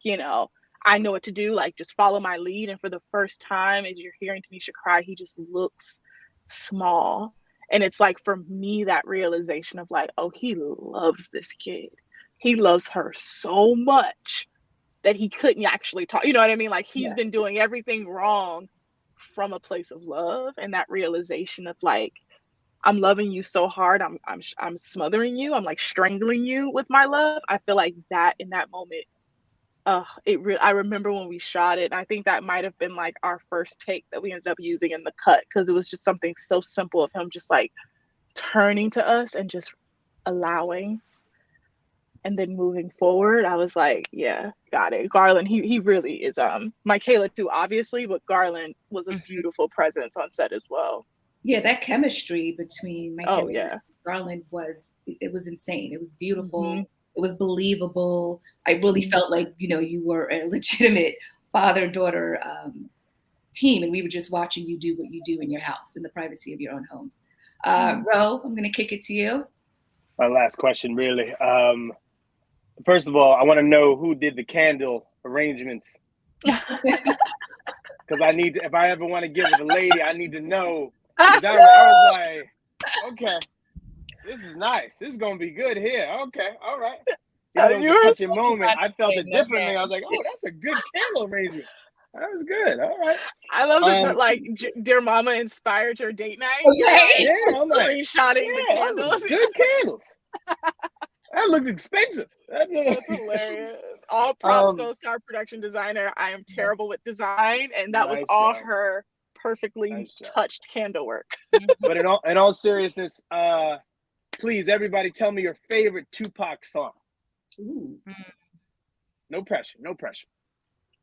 I know what to do, like just follow my lead. And for the first time, as you're hearing Tanisha cry, he just looks small. And it's like, for me, that realization of like, oh, he loves this kid. He loves her so much that he couldn't actually talk. You know what I mean? Like, he's been doing everything wrong from a place of love, and that realization of like, I'm loving you so hard, I'm smothering you, I'm like strangling you with my love. I feel like that in that moment, I remember when we shot it. I think that might have been like our first take that we ended up using in the cut, because it was just something so simple of him just like turning to us and just allowing, and then moving forward. I was like, yeah, got it. Garland, he really is. Mikayla too, obviously, but Garland was a beautiful presence on set as well. Yeah, that chemistry between Mikayla and Garland was insane. It was beautiful. It was believable. I really felt like, you were a legitimate father-daughter team, and we were just watching you do what you do in your house in the privacy of your own home. Ro, I'm going to kick it to you. My last question, really. First of all, I want to know who did the candle arrangements. Because I need to, if I ever want to get with a lady, I need to know. I was like, okay, this is nice. This is going to be good here. Okay, all right. It was a touching moment. I felt it differently. I was like, oh, that's a good candle arrangement. That was good. All right. I love that, like, Dear Mama inspired your date night. Okay. Yeah, I'm like, screenshotting the candles. Good candles. That looked expensive. That's hilarious. All props goes to our production designer. I am terrible with design, and that was all her perfectly touched candle work. But in all seriousness, please, everybody, tell me your favorite Tupac song. Ooh. No pressure. No pressure.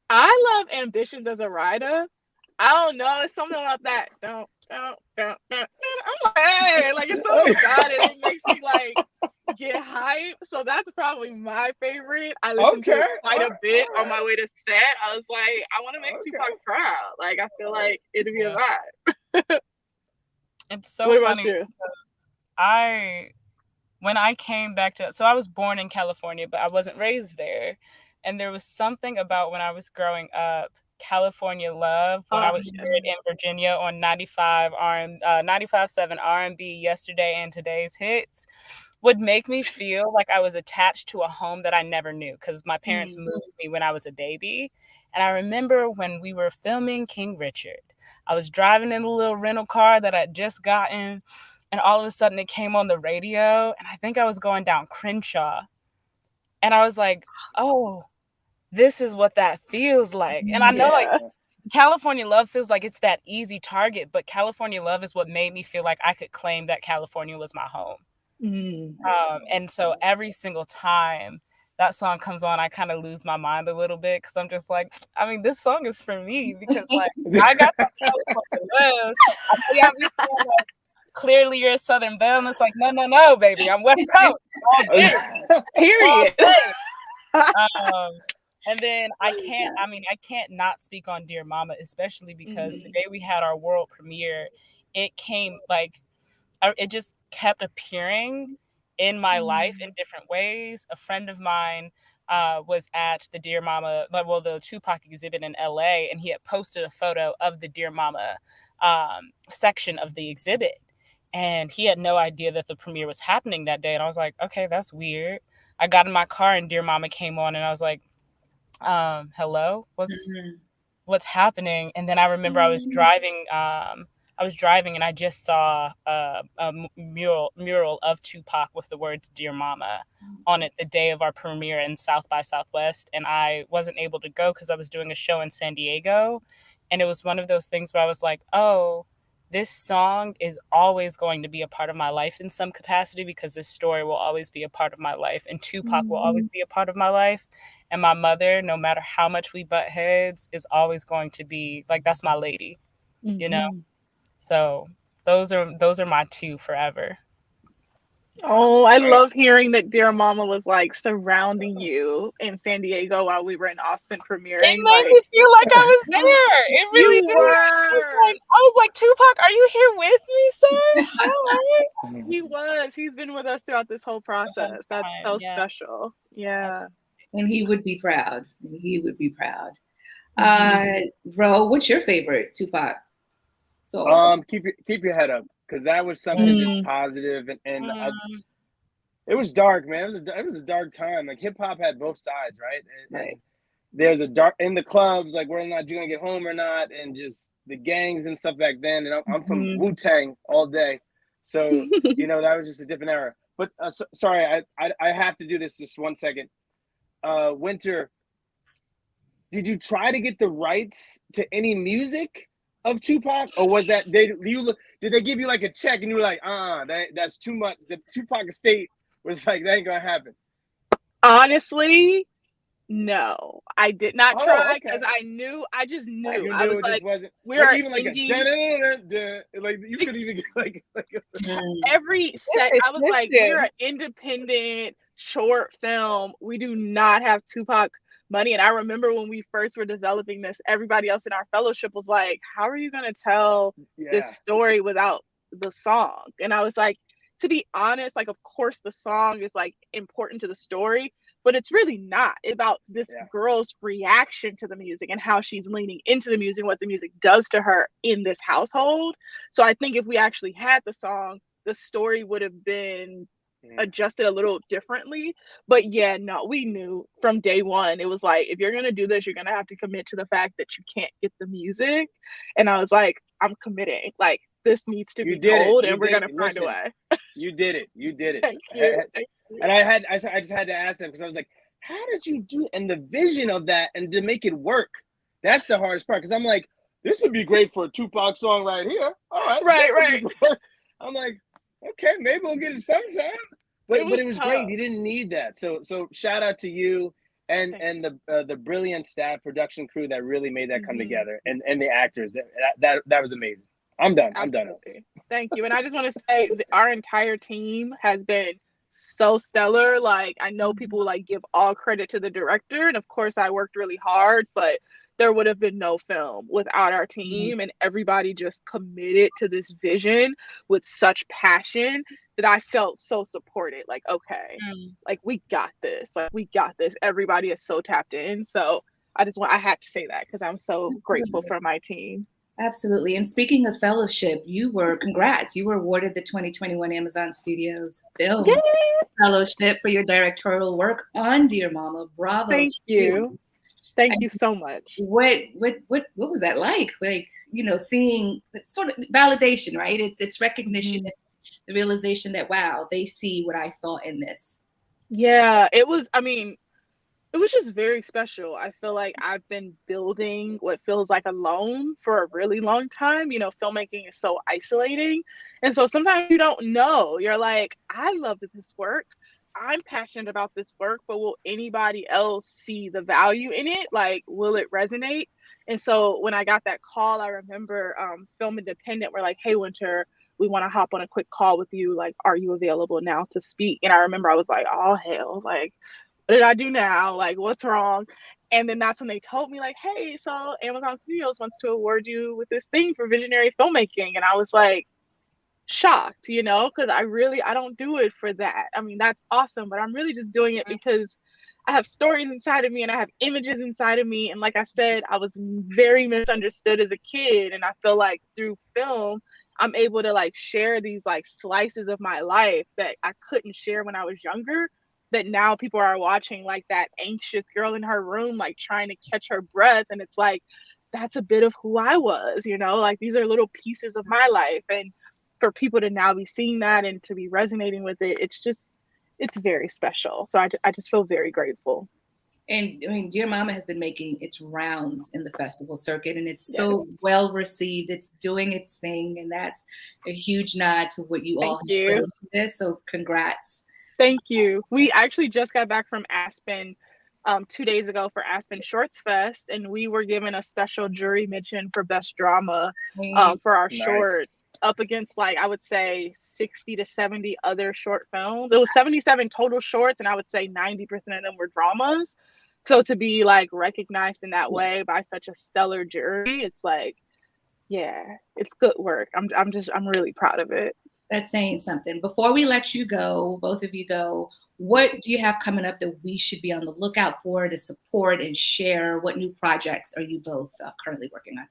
I love Ambitions as a Rider. I don't know. It's something about that. Don't. I'm like, hey, like, it's so exciting. It makes me like get hype. So that's probably my favorite. I listened to it quite a bit on my way to set. I was like, I want to make Tupac proud. Like, I feel like it'd be a vibe. It's so what funny. About you? When I came back so I was born in California, but I wasn't raised there. And there was something about when I was growing up, California Love, when I would hear it in Virginia on 95.7 R&B, Yesterday and Today's Hits, would make me feel like I was attached to a home that I never knew, because my parents moved me when I was a baby. And I remember when we were filming King Richard, I was driving in a little rental car that I'd just gotten, and all of a sudden it came on the radio, and I think I was going down Crenshaw. And I was like, oh, this is what that feels like. And I know like California Love feels like it's that easy target, but California Love is what made me feel like I could claim that California was my home. And so every single time that song comes on, I kind of lose my mind a little bit, because I'm just like, I mean, this song is for me, because like I got that California Love. I know y'all be saying like, clearly you're a Southern Belle, and it's like, no, baby, I'm West Coast. Period. And then I can't not speak on Dear Mama, especially because the day we had our world premiere, it came like, it just kept appearing in my life in different ways. A friend of mine was at the Dear Mama, the Tupac exhibit in LA, and he had posted a photo of the Dear Mama section of the exhibit. And he had no idea that the premiere was happening that day. And I was like, okay, that's weird. I got in my car and Dear Mama came on, and I was like, hello, what's happening? And then I remember I was driving and I just saw a mural of Tupac with the words Dear Mama on it the day of our premiere in South by Southwest. And I wasn't able to go because I was doing a show in San Diego. And it was one of those things where I was like, oh, this song is always going to be a part of my life in some capacity, because this story will always be a part of my life, and Tupac will always be a part of my life. And my mother, no matter how much we butt heads, is always going to be like, that's my lady, you know? So those are my two forever. Oh, I love hearing that Dear Mama was like surrounding you in San Diego while we were in Austin premiering. It made me feel like I was there. It really did. I was like, Tupac, are you here with me, sir? All right. He was. He's been with us throughout this whole process. That's so special. Yeah. And he would be proud. Ro, what's your favorite Tupac song? Keep your head up. because that was something just positive, and it was dark, man. It was a dark time. Like hip hop had both sides, right? And there's a dark in the clubs, like whether or not you're gonna get home or not, and just the gangs and stuff back then. And I'm from Wu-Tang all day, so you know that was just a different era. But sorry, I have to do this just 1 second. Winter, did you try to get the rights to any music of Tupac, or was that did they give you like a check and you were like, that's too much? The Tupac estate was like, that ain't gonna happen. Honestly, no, I did not try because okay. I just knew. I was like, we're like even like indie. Like you could even get like every set. I was like, we're an independent short film. We do not have Tupac money. And I remember when we first were developing this, everybody else in our fellowship was like, how are you going to tell this story without the song? And I was like, to be honest, like, of course the song is like important to the story, but it's really not. It's about this girl's reaction to the music and how she's leaning into the music, what the music does to her in this household. So I think if we actually had the song, the story would have been adjusted a little differently. But no, we knew from day one, it was like, if you're going to do this, you're going to have to commit to the fact that you can't get the music. And I was like, I'm committing. Like, this needs to be told, and we're going to find a way. You did it. Thank you. And I just had to ask them, because I was like, how did you do it? And the vision of that and to make it work, that's the hardest part. Because I'm like, this would be great for a Tupac song right here. All right. Right. I'm like, okay, maybe we'll get it sometime. But it was great. You didn't need that. So shout out to you and the brilliant staff production crew that really made that come together, and the actors. That was amazing. I'm done. Absolutely. Thank you. And I just want to say our entire team has been so stellar. Like, I know people like give all credit to the director, and of course I worked really hard, but there would have been no film without our team, and everybody just committed to this vision with such passion that I felt so supported. Like, okay, like we got this. Everybody is so tapped in. So I had to say that because I'm so grateful for my team. Absolutely. And speaking of fellowship, congrats. You were awarded the 2021 Amazon Studios Film Fellowship for your directorial work on Dear Mama. Bravo. Thank you. Thank you so much. What was that like? Like, seeing sort of validation, right? It's recognition, the realization that, wow, they see what I saw in this. Yeah, it was just very special. I feel like I've been building what feels like alone for a really long time. Filmmaking is so isolating. And so sometimes you don't know. You're like, I love this work. I'm passionate about this work, but will anybody else see the value in it? Like, will it resonate? And so when I got that call, I remember Film Independent were like, hey, Winter, we want to hop on a quick call with you. Like, are you available now to speak? And I remember I was like, oh, hell, like, what did I do now? Like, what's wrong? And then that's when they told me, like, hey, so Amazon Studios wants to award you with this thing for visionary filmmaking. And I was like, shocked, because I don't do it for that. I mean, that's awesome, but I'm really just doing it because I have stories inside of me and I have images inside of me. And like I said, I was very misunderstood as a kid. And I feel like through film, I'm able to like share these like slices of my life that I couldn't share when I was younger, that now people are watching, like that anxious girl in her room, like trying to catch her breath. And it's like, that's a bit of who I was, like these are little pieces of my life. And for people to now be seeing that and to be resonating with it, it's very special. So I just feel very grateful. And I mean, Dear Mama has been making its rounds in the festival circuit, and it's so well received. It's doing its thing, and that's a huge nod to what you all have done to this. So congrats. Thank you. We actually just got back from Aspen 2 days ago for Aspen Shorts Fest, and we were given a special jury mention for Best Drama for our short, up against like, I would say 60 to 70 other short films. It was 77 total shorts, and I would say 90% of them were dramas. So to be like recognized in that way by such a stellar jury, it's like, yeah, it's good work. I'm really proud of it. That's saying something. Before we let you go, both of you go, what do you have coming up that we should be on the lookout for to support and share? What new projects are you both currently working on?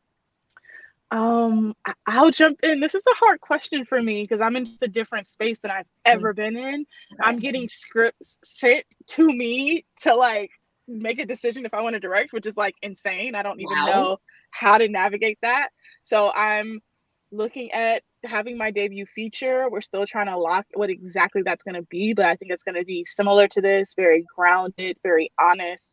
I'll jump in. This is a hard question for me because I'm in just a different space than I've ever been in. I'm getting scripts sent to me to like make a decision if I want to direct, which is like insane. I don't even know how to navigate that. So I'm looking at having my debut feature. We're still trying to lock what exactly that's going to be, but I think it's going to be similar to this, very grounded, very honest,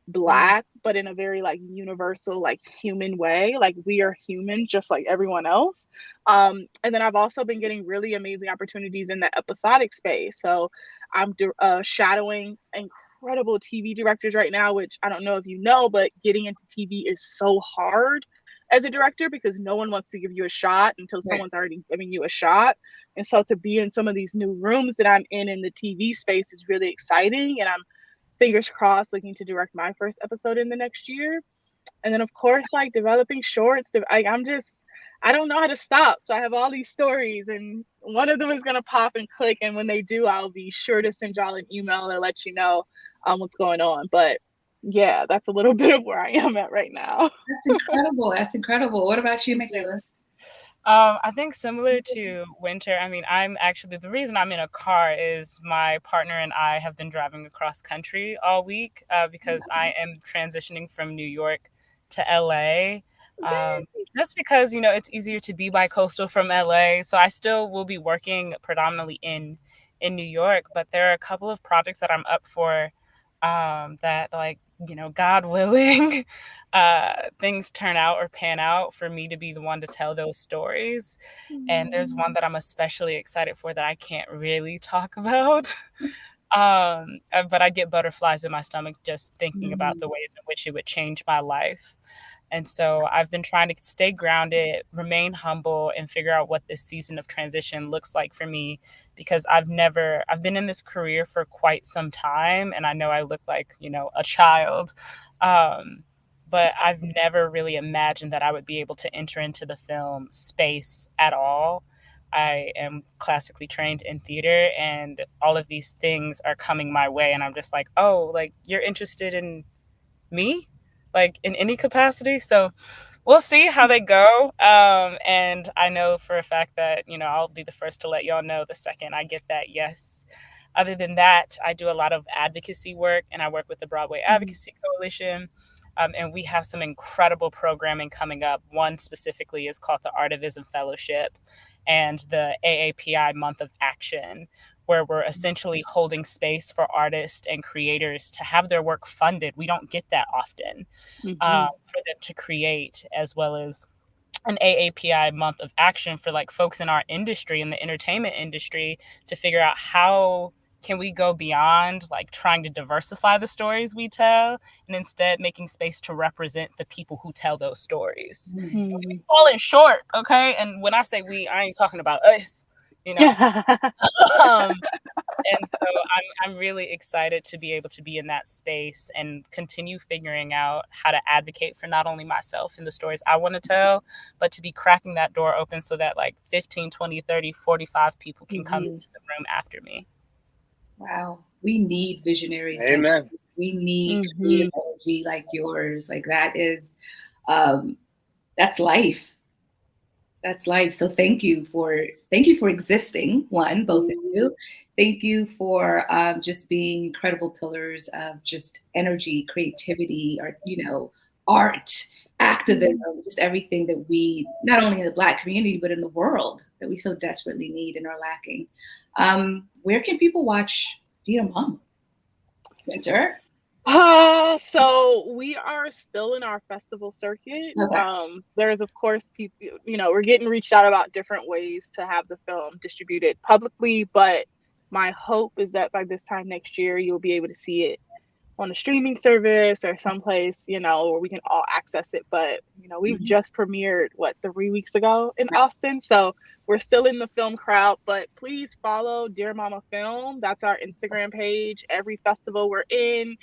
Black, but in a very like universal, like human way. Like we are human just like everyone else. And then I've also been getting really amazing opportunities in the episodic space. So I'm shadowing incredible TV directors right now, which I don't know if you know, but getting into TV is so hard as a director because no one wants to give you a shot until someone's already giving you a shot. And so to be in some of these new rooms that I'm in the TV space is really exciting. And I'm fingers crossed looking to direct my first episode in the next year. And then of course like developing shorts. I don't know how to stop. So I have all these stories and one of them is going to pop and click, and when they do I'll be sure to send y'all an email and let you know what's going on. But yeah, that's a little bit of where I am at right now. That's incredible. That's incredible. What about you, Mikayla? I think similar to Winter, I mean, I'm actually, the reason I'm in a car is my partner and I have been driving across country all week because I am transitioning from New York to LA. Just because, it's easier to be bi-coastal from LA. So I still will be working predominantly in New York, but there are a couple of projects that I'm up for that like, God willing, things turn out or pan out for me to be the one to tell those stories. And there's one that I'm especially excited for that I can't really talk about. But I get butterflies in my stomach just thinking about the ways in which it would change my life. And so I've been trying to stay grounded, remain humble, and figure out what this season of transition looks like for me, because I've been in this career for quite some time, and I know I look like, a child. But I've never really imagined that I would be able to enter into the film space at all. I am classically trained in theater, and all of these things are coming my way. And I'm just like, oh, like you're interested in me? Like in any capacity. So we'll see how they go. And I know for a fact that, I'll be the first to let y'all know the second I get that yes. Other than that, I do a lot of advocacy work, and I work with the Broadway Advocacy Coalition. And we have some incredible programming coming up. One specifically is called the Artivism Fellowship and the AAPI Month of Action, where we're essentially holding space for artists and creators to have their work funded. We don't get that often for them to create, as well as an AAPI Month of Action for like folks in our industry, in the entertainment industry, to figure out how can we go beyond like trying to diversify the stories we tell and instead making space to represent the people who tell those stories. We've fallen short, okay? And when I say we, I ain't talking about us, and so I'm really excited to be able to be in that space and continue figuring out how to advocate for not only myself and the stories I want to tell, but to be cracking that door open so that like 15, 20, 30, 45 people can come into the room after me. Wow. We need visionaries. Amen. We need creative energy like yours. Like that is, that's life. That's life. So thank you for existing. One, both of you. Thank you for just being incredible pillars of just energy, creativity, or art, activism, just everything that we, not only in the Black community, but in the world, that we so desperately need and are lacking. Where can people watch Dear Mama? Winter? So we are still in our festival circuit. Okay. There's of course people, we're getting reached out about different ways to have the film distributed publicly, but my hope is that by this time next year, you'll be able to see it on a streaming service or someplace, where we can all access it. But, we've just premiered, 3 weeks ago in Austin. So we're still in the film crowd, but please follow Dear Mama Film. That's our Instagram page. Every festival we're in,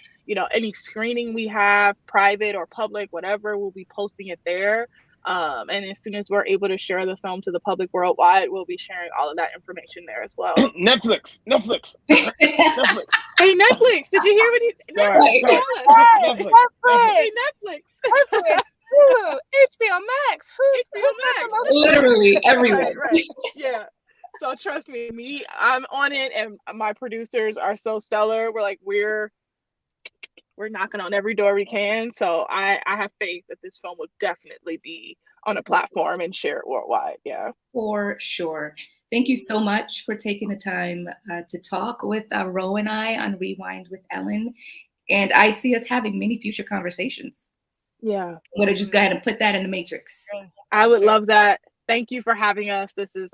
any screening we have, private or public, whatever, we'll be posting it there. And as soon as we're able to share the film to the public worldwide, we'll be sharing all of that information there as well. Netflix. Hey, Netflix, did you hear what he Sorry. Netflix. Hey, Netflix. Ooh, HBO Max. Who's got the most? Literally everyone. Right. Yeah. So trust me, I'm on it, and my producers are so stellar. We're knocking on every door we can. So I have faith that this film will definitely be on a platform and share it worldwide. Yeah. For sure. Thank you so much for taking the time to talk with Ro and I on Rewind with Ellen. And I see us having many future conversations. Yeah. I'm going to just go ahead and put that in the matrix. I would love that. Thank you for having us. This is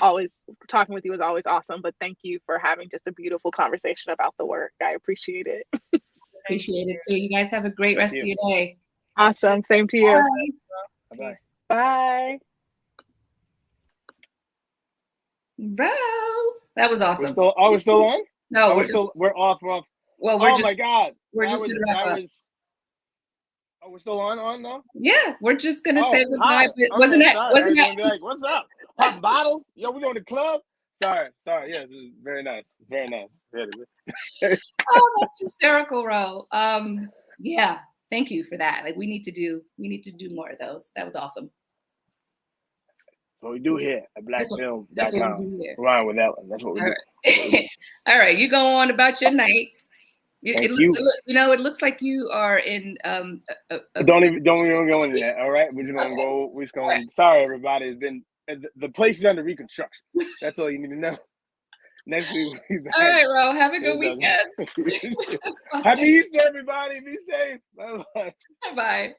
always, talking with you is always awesome, but thank you for having just a beautiful conversation about the work. I appreciate it. Appreciate it. So you guys have a great rest of your day. Awesome. Same to you. Bye. Bye. Bro, that was awesome. We're still on? No, we're off. Well, my God. We're just going to wrap up. Oh, we're still on though? Yeah, we're just gonna say goodbye. Wasn't that? Be like, what's up? Pop bottles? Yo, we going to the club? Sorry. Yes, it was very nice. Oh, that's hysterical, Ro. Yeah, thank you for that. Like, we need to do more of those. That was awesome. What we do here at blackfilm.com. Rhyme with Ellen. That's what we do. All right, you go on about your night. It looks like you are in. Don't even go into that. All right, we're just gonna go. We're just going. Sorry, everybody. It's been the place is under reconstruction. That's all you need to know. Next week. All right, Ro. Have a good weekend. Happy Easter, everybody. Be safe. Bye. Bye.